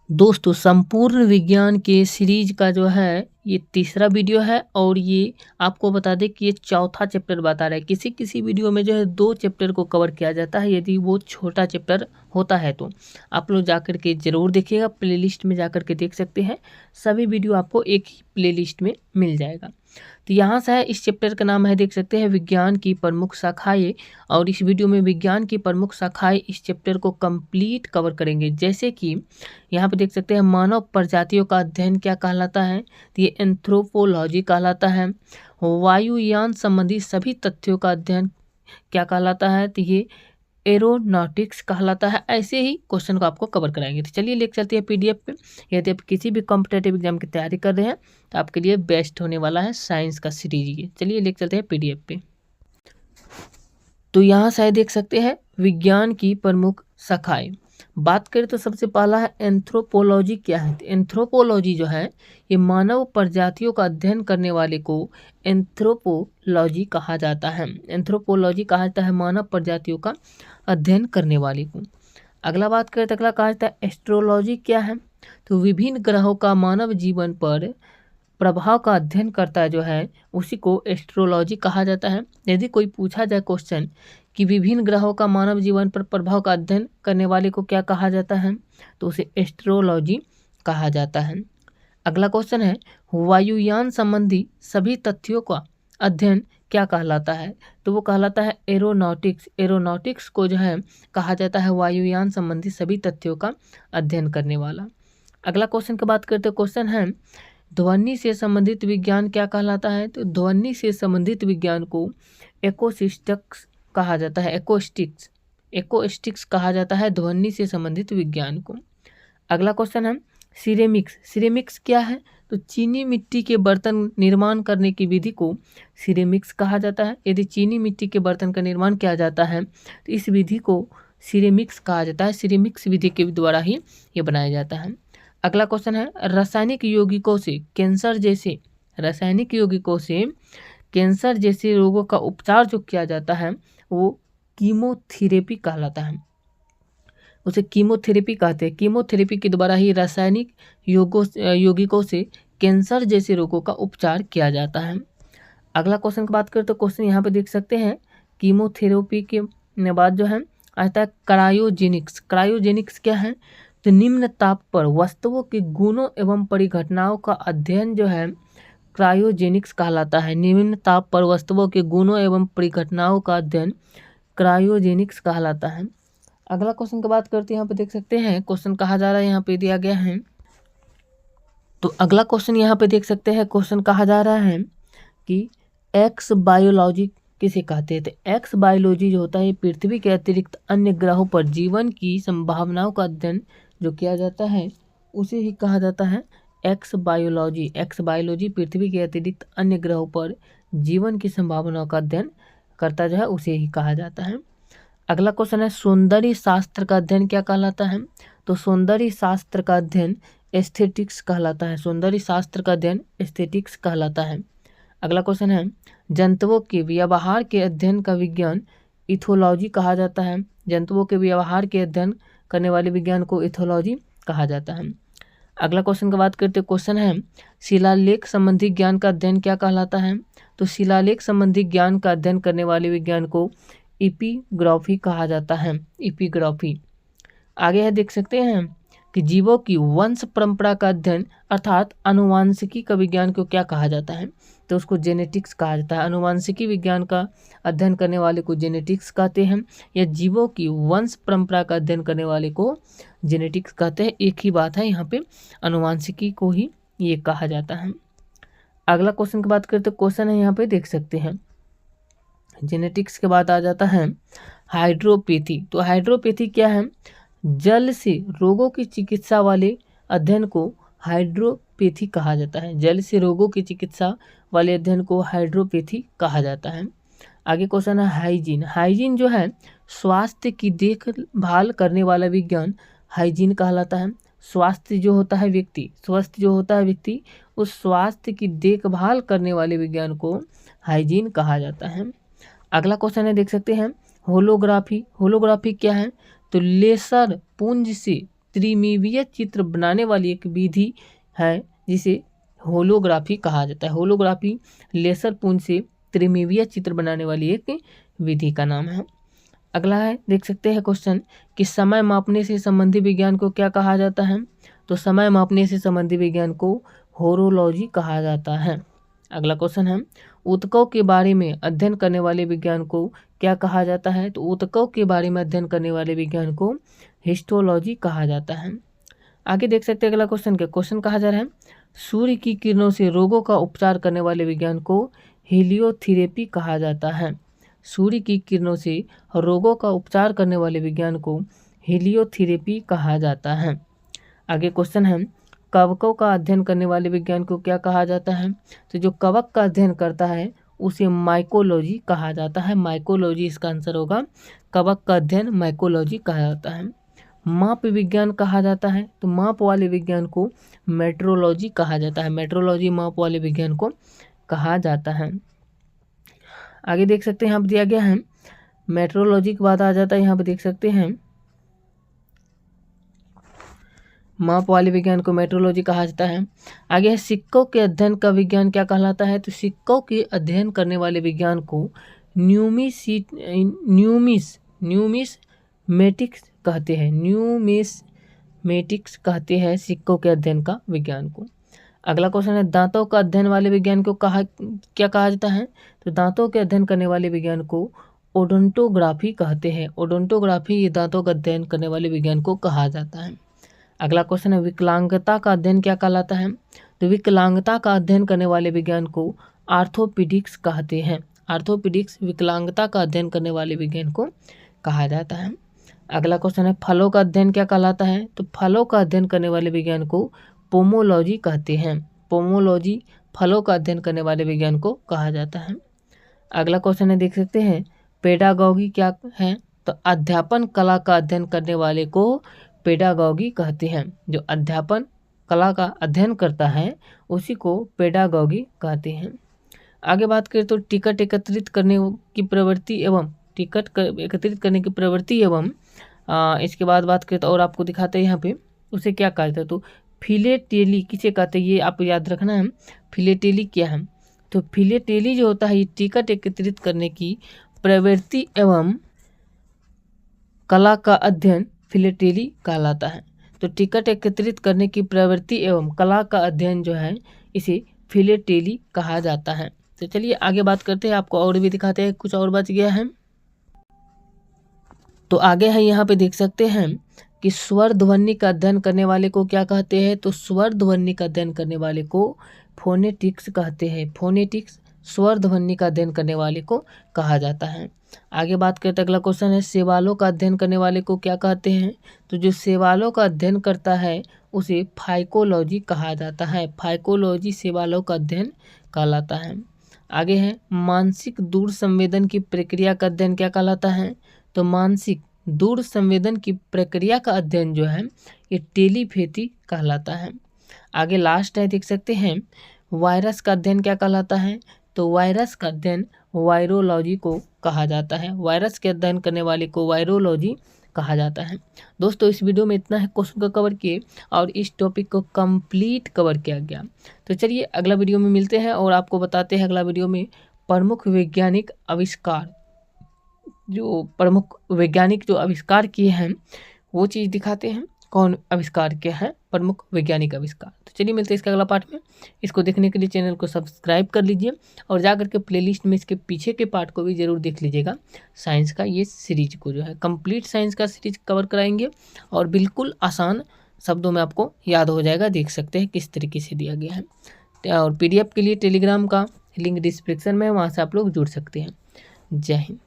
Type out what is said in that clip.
दोस्तों संपूर्ण विज्ञान के सीरीज का जो है ये तीसरा वीडियो है और ये आपको बता दें कि ये चौथा चैप्टर बता रहा है। किसी किसी वीडियो में जो है 2 चैप्टर को कवर किया जाता है, यदि वो छोटा चैप्टर होता है तो आप लोग जाकर के ज़रूर देखिएगा। प्लेलिस्ट में जाकर के देख सकते हैं, सभी वीडियो आपको एक ही प्लेलिस्ट में मिल जाएगा। तो यहाँ से है, इस चैप्टर का नाम है, देख सकते हैं, विज्ञान की प्रमुख शाखाएं। और इस वीडियो में विज्ञान की प्रमुख शाखाएं इस चैप्टर को कंप्लीट कवर करेंगे। जैसे कि यहाँ पे देख सकते हैं, मानव प्रजातियों का अध्ययन क्या कहलाता है, तो ये एंथ्रोपोलॉजी कहलाता है। वायुयान संबंधी सभी तथ्यों का अध्ययन क्या कहलाता है, तो ये एरोनॉटिक्स कहलाता है। ऐसे ही क्वेश्चन को आपको कवर कराएंगे। तो चलिए लेकर चलते हैं पीडीएफ पे। यदि आप किसी भी कॉम्पिटेटिव एग्जाम की तैयारी कर रहे हैं तो आपके लिए बेस्ट होने वाला है साइंस का सीरीज ये। चलिए लेकर चलते हैं पीडीएफ पे। तो यहाँ से देख सकते हैं विज्ञान की प्रमुख शाखाएं। बात करें तो सबसे पहला है एंथ्रोपोलॉजी। क्या है? एंथ्रोपोलॉजी जो है ये मानव प्रजातियों का अध्ययन करने वाले को एंथ्रोपोलॉजी कहा जाता है। एंथ्रोपोलॉजी कहा जाता है मानव प्रजातियों का अध्ययन करने वाले को। अगला बात करें तो अगला कहा जाता है एस्ट्रोलॉजी। क्या है? तो विभिन्न ग्रहों का मानव जीवन पर प्रभाव का अध्ययन करता है जो है उसी को एस्ट्रोलॉजी कहा जाता है। यदि कोई पूछा जाए क्वेश्चन कि विभिन्न ग्रहों का मानव जीवन पर प्रभाव का अध्ययन करने वाले को क्या कहा जाता है, तो उसे एस्ट्रोलॉजी कहा जाता है। अगला क्वेश्चन है, वायुयान संबंधी सभी तथ्यों का अध्ययन क्या कहलाता है, तो वो कहलाता है एरोनॉटिक्स। एरोनॉटिक्स को जो है कहा जाता है वायुयान संबंधी सभी तथ्यों का अध्ययन करने वाला। अगला क्वेश्चन की बात करते हैं, क्वेश्चन है, ध्वनि से संबंधित विज्ञान क्या कहलाता है, तो ध्वनि से संबंधित विज्ञान को एक्रोस्टिक्स कहा जाता है। एक्रोस्टिक्स कहा जाता है ध्वनि से संबंधित विज्ञान को। अगला क्वेश्चन है सिरेमिक्स। सिरेमिक्स क्या है, तो चीनी मिट्टी के बर्तन निर्माण करने की विधि को सिरेमिक्स कहा जाता है। यदि चीनी मिट्टी के बर्तन का निर्माण किया जाता है तो इस विधि को सिरेमिक्स कहा जाता है। सिरेमिक्स विधि के द्वारा ही ये बनाया जाता है। अगला क्वेश्चन है, रासायनिक यौगिकों से कैंसर जैसे रोगों का उपचार जो किया जाता है वो कीमोथेरेपी कहलाता है। उसे कीमोथेरेपी कहते हैं। कीमोथेरेपी के द्वारा ही रासायनिक यौगिकों से कैंसर जैसे रोगों का उपचार किया जाता है। अगला क्वेश्चन की बात करें तो क्वेश्चन यहाँ पे देख सकते हैं, कीमोथेरेपी के बाद जो है आता है क्रायोजेनिक्स। क्रायोजेनिक्स क्या है, तो निम्न ताप पर वस्तुओं के गुणों एवं परिघटनाओं का अध्ययन जो है क्रायोजेनिक्स कहलाता है। निम्न ताप पर वस्तुओं के गुणों एवं परिघटनाओं का अध्ययन क्रायोजेनिक्स कहलाता है। अगला क्वेश्चन की बात करते हैं, यहाँ पे देख सकते हैं क्वेश्चन कहा जा रहा है, यहाँ पे दिया गया है। तो अगला क्वेश्चन यहाँ पे देख सकते हैं, क्वेश्चन कहा जा रहा है कि एक्स बायोलॉजी किसे कहते हैं, तो एक्स बायोलॉजी जो होता है पृथ्वी के अतिरिक्त अन्य ग्रहों पर जीवन की संभावनाओं का अध्ययन जो किया जाता है उसे ही कहा जाता है एक्स बायोलॉजी। एक्स बायोलॉजी पृथ्वी के अतिरिक्त अन्य ग्रहों पर जीवन की संभावनाओं का अध्ययन करता जो है उसे ही कहा जाता है। अगला क्वेश्चन है, सौंदर्य शास्त्र का अध्ययन क्या कहलाता है, तो सौंदर्य शास्त्र का अध्ययन एस्थेटिक्स कहलाता है। सौंदर्य शास्त्र का अध्ययन एस्थेटिक्स कहलाता है। अगला क्वेश्चन है, जंतुओं के व्यवहार के अध्ययन का विज्ञान इथोलॉजी कहा जाता है। जंतुओं के व्यवहार के अध्ययन करने वाले विज्ञान को इथोलॉजी कहा जाता है। अगला क्वेश्चन की बात करते हैं, क्वेश्चन है, शिलालेख संबंधी ज्ञान का अध्ययन क्या कहलाता है, तो शिलालेख संबंधी ज्ञान का अध्ययन करने वाले विज्ञान को एपिग्राफी कहा जाता है। एपिग्राफी। आगे है देख सकते हैं कि जीवों की वंश परंपरा का अध्ययन अर्थात आनुवांशिकी का विज्ञान को क्या कहा जाता है, तो उसको जेनेटिक्स कहा जाता है। आनुवांशिकी विज्ञान का अध्ययन करने वाले को जेनेटिक्स कहते हैं, या जीवों की वंश परंपरा का अध्ययन करने वाले को जेनेटिक्स कहते हैं। एक ही बात है, यहाँ पे आनुवांशिकी को ही ये कहा जाता है। अगला क्वेश्चन की बात करते क्वेश्चन है, यहाँ पे देख सकते हैं, जेनेटिक्स के बाद आ जाता है हाइड्रोपैथी। तो हाइड्रोपैथी क्या है, जल से रोगों की चिकित्सा वाले अध्ययन को हाइड्रोपैथी कहा जाता है। जल से रोगों की चिकित्सा वाले अध्ययन को हाइड्रोपैथी कहा जाता है। आगे क्वेश्चन है, हाइजीन। हाइजीन जो है स्वास्थ्य की देखभाल करने वाला विज्ञान हाइजीन कहलाता है। स्वास्थ्य जो होता है व्यक्ति, स्वस्थ जो होता है व्यक्ति, उस स्वास्थ्य की देखभाल करने वाले विज्ञान को हाइजीन कहा जाता है। अगला क्वेश्चन है देख सकते हैं, होलोग्राफी। होलोग्राफी क्या है, तो लेसर पुंज से त्रिमिमीय चित्र बनाने वाली एक विधि है जिसे होलोग्राफी कहा जाता है। होलोग्राफी लेसर पुंज से त्रिमिमीय चित्र बनाने वाली एक विधि का नाम है। अगला है, देख सकते हैं क्वेश्चन कि समय मापने से संबंधी विज्ञान को क्या कहा जाता है। तो समय मापने से संबंधी विज्ञान को होरोलॉजी कहा जाता है। अगला क्वेश्चन है, ऊतकों के बारे में अध्ययन करने वाले विज्ञान को क्या कहा जाता है। तो ऊतकों के बारे में अध्ययन करने वाले विज्ञान को हिस्टोलॉजी कहा जाता है। आगे देख सकते हैं अगला क्वेश्चन कहा जा रहा है, सूर्य की किरणों से रोगों का उपचार करने वाले विज्ञान को हेलियोथेरेपी कहा जाता है। सूर्य की किरणों से रोगों का उपचार करने वाले विज्ञान को हेलियोथेरेपी कहा जाता है। आगे क्वेश्चन है, कवकों का अध्ययन करने वाले विज्ञान को क्या कहा जाता है। तो जो कवक का अध्ययन करता है उसे माइकोलॉजी कहा जाता है। माइकोलॉजी इसका आंसर होगा। कवक का अध्ययन माइकोलॉजी कहा जाता है। माप विज्ञान कहा जाता है। तो माप वाले विज्ञान को मेट्रोलॉजी कहा जाता है। मेट्रोलॉजी माप वाले विज्ञान को कहा जाता है। आगे देख सकते हैं यहाँ पर दिया गया है, मेट्रोलॉजी के बाद आ जाता है, यहाँ पे देख सकते हैं माप वाले विज्ञान को मेट्रोलॉजी कहा जाता है। आगे है, सिक्कों के अध्ययन का विज्ञान क्या कहलाता है। तो सिक्कों के अध्ययन करने वाले विज्ञान को न्यूमिसमेटिक्स कहते हैं। न्यूमिसमेटिक्स कहते हैं सिक्कों के अध्ययन का विज्ञान को। अगला क्वेश्चन है, दांतों का अध्ययन वाले विज्ञान को क्या कहा जाता है। तो दांतों के अध्ययन करने वाले विज्ञान को ओडोंटोग्राफी कहते हैं। ओडोंटोग्राफी ये दांतों का अध्ययन करने वाले विज्ञान को कहा जाता है। अगला क्वेश्चन है, विकलांगता का अध्ययन क्या कहलाता है। तो विकलांगता का अध्ययन करने वाले विज्ञान को आर्थोपीडिक्स कहते हैं। आर्थोपीडिक्स विकलांगता का अध्ययन करने वाले विज्ञान को कहा जाता है। अगला क्वेश्चन है, फलों का अध्ययन क्या कहलाता है। तो फलों का अध्ययन करने वाले विज्ञान को पोमोलॉजी कहते हैं। पोमोलॉजी फलों का अध्ययन करने वाले विज्ञान को कहा जाता है। अगला क्वेश्चन है, देख सकते हैं पेडागॉगी क्या है। तो अध्यापन कला का अध्ययन करने वाले को पेडागॉगी कहते हैं। जो अध्यापन कला का अध्ययन करता है उसी को पेडागॉगी कहते हैं। आगे बात करें तो टिकट एकत्रित करने की प्रवृत्ति एवं इसके बाद बात करें तो और आपको दिखाते हैं यहाँ पे उसे क्या कहते हैं। तो फिलेटेली किसे कहते हैं ये आप याद रखना है। फिलेटेली क्या है। तो फिलेटेली जो होता है ये टिकट एकत्रित करने की प्रवृत्ति एवं कला का अध्ययन फिलेटेली कहलाता है। तो टिकट एकत्रित करने की प्रवृत्ति एवं कला का अध्ययन जो है इसे फिलेटेली कहा जाता है। तो चलिए आगे बात करते हैं, आपको और भी दिखाते हैं, कुछ और बच गया है। तो आगे है यहाँ पे देख सकते हैं कि स्वर ध्वनि का अध्ययन करने वाले को क्या कहते हैं। तो स्वर ध्वनि का अध्ययन करने वाले को फोनेटिक्स कहते हैं। फोनेटिक्स स्वर ध्वनि का अध्ययन करने वाले को कहा जाता है। आगे बात करते अगला क्वेश्चन है, सेवालों का अध्ययन करने वाले को क्या कहते हैं। तो जो सेवालों का अध्ययन करता है उसे फाइकोलॉजी कहा जाता है। फाइकोलॉजी सेवालों का अध्ययन कहलाता है। आगे है, मानसिक दूर संवेदन की प्रक्रिया का अध्ययन क्या कहलाता है। तो मानसिक दूर संवेदन की प्रक्रिया का अध्ययन जो है ये टेलीपैथी कहलाता है। आगे लास्ट है, देख सकते हैं वायरस का अध्ययन क्या कहलाता है। तो वायरस का अध्ययन वायरोलॉजी को कहा जाता है। वायरस के अध्ययन करने वाले को वायरोलॉजी कहा जाता है। दोस्तों इस वीडियो में इतना है क्वेश्चन को कवर किए और इस टॉपिक को कंप्लीट कवर किया गया। तो चलिए अगला वीडियो में मिलते हैं और आपको बताते हैं अगला वीडियो में प्रमुख वैज्ञानिक आविष्कार, जो प्रमुख वैज्ञानिक जो आविष्कार किए हैं वो चीज़ दिखाते हैं, कौन आविष्कार किया है प्रमुख वैज्ञानिक आविष्कार। तो चलिए मिलते हैं इसका अगला पार्ट में। इसको देखने के लिए चैनल को सब्सक्राइब कर लीजिए और जाकर के प्लेलिस्ट में इसके पीछे के पार्ट को भी जरूर देख लीजिएगा। साइंस का ये सीरीज को जो है कंप्लीट साइंस का सीरीज कवर कराएंगे और बिल्कुल आसान शब्दों में आपको याद हो जाएगा। देख सकते हैं किस तरीके से दिया गया है। और PDF के लिए टेलीग्राम का लिंक डिस्क्रिप्शन में, वहाँ से आप लोग जुड़ सकते हैं। जय हिंद।